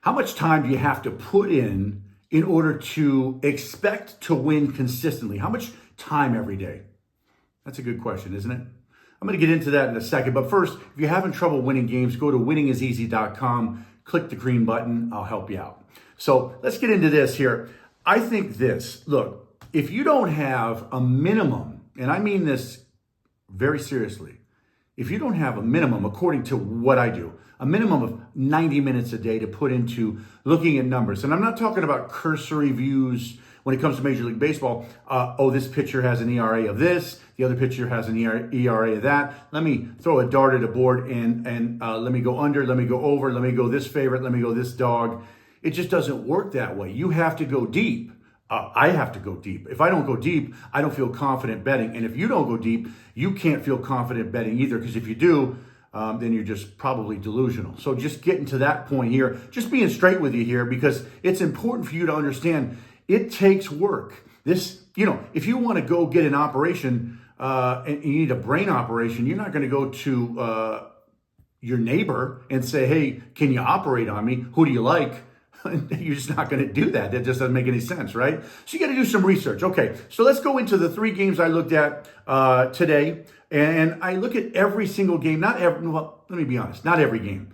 How much time do you have to put in order to expect to win consistently? How much time every day? That's a good question, isn't it? I'm going to get into that in a second. But first, if you're having trouble winning games, go to winningiseasy.com, click the green button. I'll help you out. So let's get into this here. I think this, look, if you don't have a minimum, and I mean this very seriously, if you don't have a minimum, according to what I do, a minimum of 90 minutes a day to put into looking at numbers. And I'm not talking about cursory views when it comes to Major League Baseball. This pitcher has an ERA of this, the other pitcher has an ERA of that. Let me throw a dart at a board and let me go under, let me go over, let me go this favorite, let me go this dog. It just doesn't work that way. You have to go deep. I have to go deep. If I don't go deep, I don't feel confident betting. And if you don't go deep, you can't feel confident betting either, because if you do, then you're just probably delusional. So just getting to that point here, just being straight with you here, because it's important for you to understand it takes work. This, if you want to go get an operation and you need a brain operation, you're not going to go to your neighbor and say, hey, can you operate on me? Who do you like? You're just not going to do that. That just doesn't make any sense, right? So you got to do some research. Okay, so let's go into the 3 games I looked at today. And I look at every single game. Let me be honest, not every game.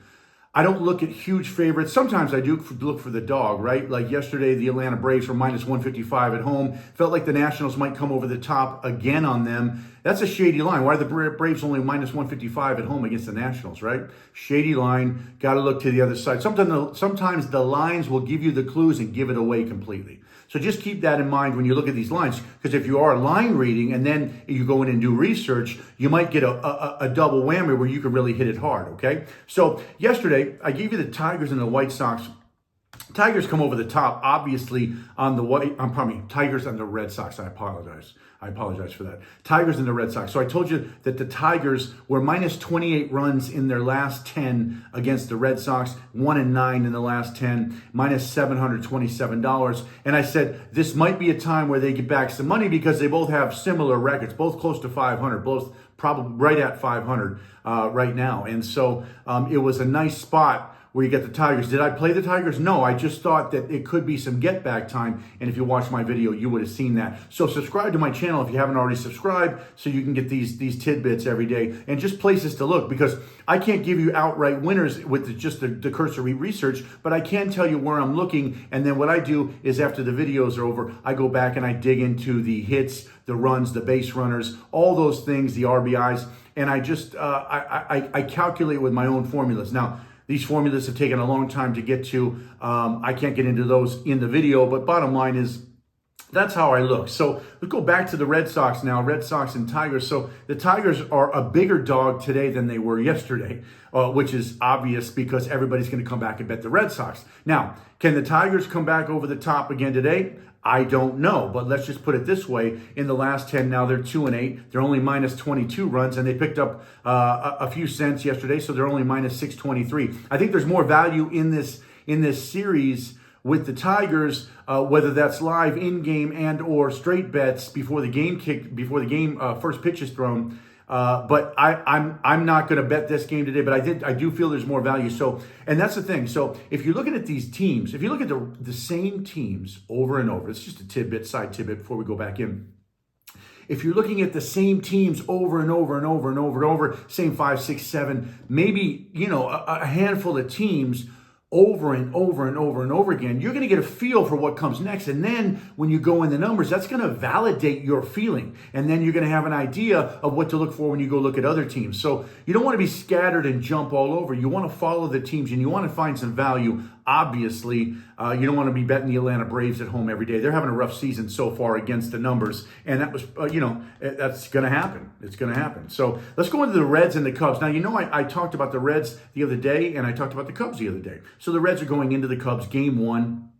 I don't look at huge favorites. Sometimes I do look for the dog, right? Like yesterday, the Atlanta Braves were minus 155 at home. Felt like the Nationals might come over the top again on them. That's a shady line. Why are the Braves only minus 155 at home against the Nationals, right? Shady line. Got to look to the other side. Sometimes the lines will give you the clues and give it away completely. So just keep that in mind when you look at these lines, because if you are line reading and then you go in and do research, you might get a double whammy where you can really hit it hard, okay? So yesterday, I gave you the Tigers and the White Sox. Tigers come over the top, obviously, on the Tigers and the Red Sox. I apologize for that. Tigers and the Red Sox. So I told you that the Tigers were minus 28 runs in their last 10 against the Red Sox, 1-9 in the last 10, minus $727. And I said, this might be a time where they get back some money because they both have similar records, both close to 500, both probably right at 500 right now. And so it was a nice spot where you get the Tigers. Did I play the Tigers? No, I just thought that it could be some get back time. And if you watched my video, you would have seen that. So subscribe to my channel if you haven't already subscribed, so you can get these tidbits every day and just places to look, because I can't give you outright winners with just the cursory research, but I can tell you where I'm looking. And then what I do is after the videos are over, I go back and I dig into the hits, the runs, the base runners, all those things, the RBIs. And I just, I calculate with my own formulas. Now, these formulas have taken a long time to get to. I can't get into those in the video, but bottom line is that's how I look. So let's go back to the Red Sox now, Red Sox and Tigers. So the Tigers are a bigger dog today than they were yesterday, which is obvious because everybody's going to come back and bet the Red Sox. Now, can the Tigers come back over the top again today? I don't know, but let's just put it this way. In the last 10 now, they're 2-8. They're only minus 22 runs, and they picked up a few cents yesterday, so they're only minus 623. I think there's more value in this series with the Tigers, whether that's live in-game and or straight bets before the game first pitch is thrown. But I'm not going to bet this game today, but I do feel there's more value. So, and that's the thing. So if you're looking at these teams, if you look at the same teams over and over, it's just a side tidbit before we go back in. If you're looking at the same teams over and over and over and over and over, same 5, 6, 7, maybe, a handful of teams over and over and over and over again, you're going to get a feel for what comes next. And then when you go in the numbers, that's going to validate your feeling. And then you're going to have an idea of what to look for when you go look at other teams. So you don't want to be scattered and jump all over. You want to follow the teams and you want to find some value. Obviously, you don't want to be betting the Atlanta Braves at home every day. They're having a rough season so far against the numbers. And that was, that's going to happen. It's going to happen. So let's go into the Reds and the Cubs. Now, I talked about the Reds the other day and I talked about the Cubs the other day. So the Reds are going into the Cubs game 1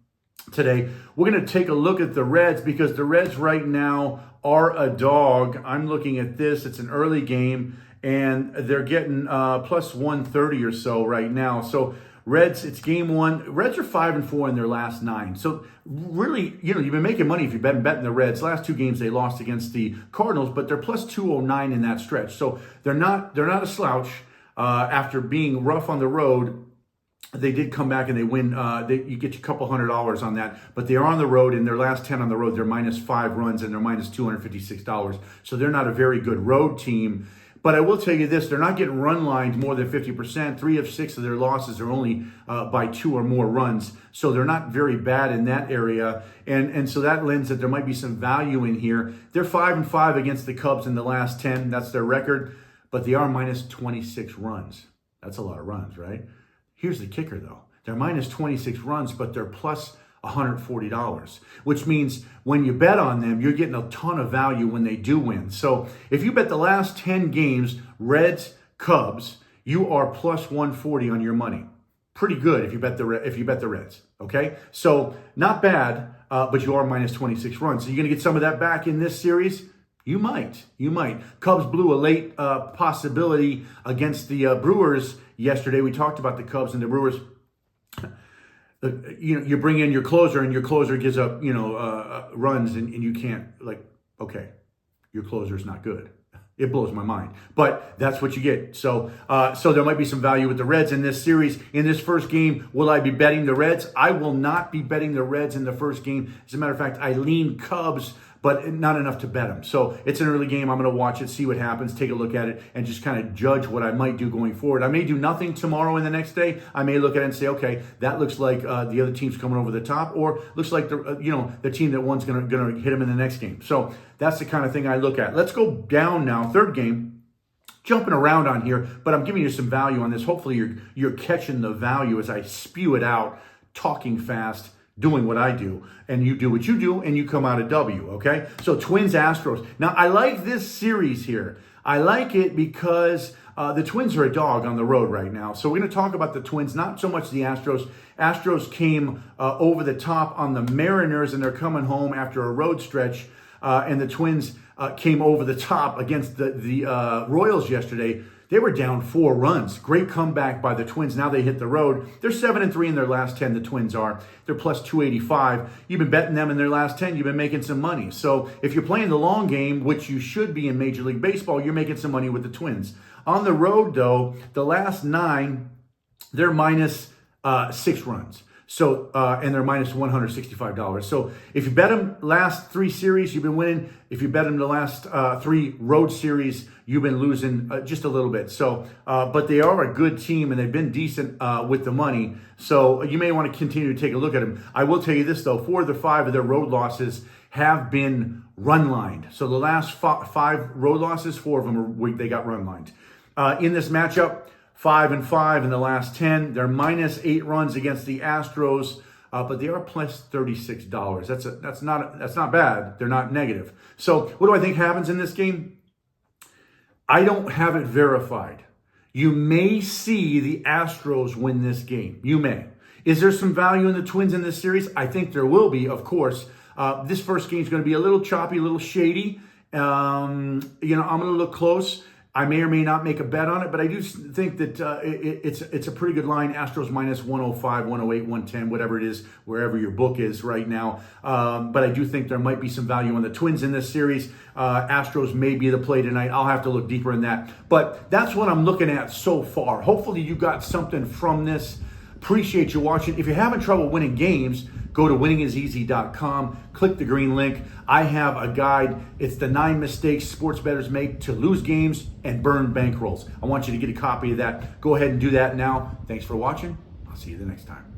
today. We're going to take a look at the Reds because the Reds right now are a dog. I'm looking at this. It's an early game and they're getting plus 130 or so right now. So Reds, it's game 1. Reds are 5-4 in their last 9. So really, you've been making money if you've been betting the Reds. Last 2 games they lost against the Cardinals, but they're plus 209 in that stretch. So they're not a slouch after being rough on the road. They did come back and they win. You get a couple $100 on that, but they are on the road. In their last 10 on the road, they're -5 runs and they're minus $256. So they're not a very good road team. But I will tell you this, they're not getting run lined more than 50%. 3 of 6 of their losses are only by 2 or more runs. So they're not very bad in that area. And so that lends that there might be some value in here. They're 5-5 against the Cubs in the last 10. That's their record. But they are minus 26 runs. That's a lot of runs, right? Here's the kicker, though. They're minus 26 runs, but they're plus $140, which means when you bet on them, you're getting a ton of value when they do win. So if you bet the last 10 games, Reds, Cubs, you are plus 140 on your money. Pretty good if you bet the Reds, okay? So not bad, but you are minus 26 runs. So you're going to get some of that back in this series? You might. Cubs blew a late possibility against the Brewers yesterday. We talked about the Cubs and the Brewers. You bring in your closer and your closer gives up, runs and you can't, okay, your closer's not good. It blows my mind, but that's what you get. So there might be some value with the Reds in this series. In this first game, will I be betting the Reds? I will not be betting the Reds in the first game. As a matter of fact, I lean Cubs, but not enough to bet them. So it's an early game. I'm going to watch it, see what happens, take a look at it, and just kind of judge what I might do going forward. I may do nothing tomorrow and the next day. I may look at it and say, okay, that looks like the other team's coming over the top, or looks like the team that won's going to hit them in the next game. So that's the kind of thing I look at. Let's go down now. Third game. Jumping around on here, but I'm giving you some value on this. Hopefully you're catching the value as I spew it out, talking fast, doing what I do, and you do what you do, and you come out a W, okay? So Twins, Astros. Now, I like this series here. I like it because the Twins are a dog on the road right now. So we're going to talk about the Twins, not so much the Astros. Astros came over the top on the Mariners, and they're coming home after a road stretch, and the Twins came over the top against the Royals yesterday. They were down 4 runs. Great comeback by the Twins. Now they hit the road. They're 7-3 in their last 10, the Twins are. They're plus 285. You've been betting them in their last 10. You've been making some money. So if you're playing the long game, which you should be in Major League Baseball, you're making some money with the Twins. On the road, though, the last 9, they're minus 6 runs. So, and they're minus $165. So if you bet them last 3 series, you've been winning. If you bet them the last 3 road series, you've been losing just a little bit. So, but they are a good team and they've been decent with the money. So you may want to continue to take a look at them. I will tell you this though, 4 of the 5 of their road losses have been run lined. So the last 5 road losses, 4 of them they got run lined. In this matchup, 5-5 in the last 10. They're minus 8 runs against the Astros, but they are plus $36. That's not bad. They're not negative. So what do I think happens in this game? I don't have it verified. You may see the Astros win this game. You may. Is there some value in the Twins in this series? I think there will be, of course. This first game is going to be a little choppy, a little shady. I'm going to look close. I may or may not make a bet on it, but I do think that it's a pretty good line. Astros minus 105, 108, 110, whatever it is, wherever your book is right now. But I do think there might be some value on the Twins in this series. Astros may be the play tonight. I'll have to look deeper in that. But that's what I'm looking at so far. Hopefully you got something from this. Appreciate you watching. If you're having trouble winning games, go to winningiseasy.com, click the green link. I have a guide. It's the 9 mistakes sports bettors make to lose games and burn bankrolls. I want you to get a copy of that. Go ahead and do that now. Thanks for watching. I'll see you the next time.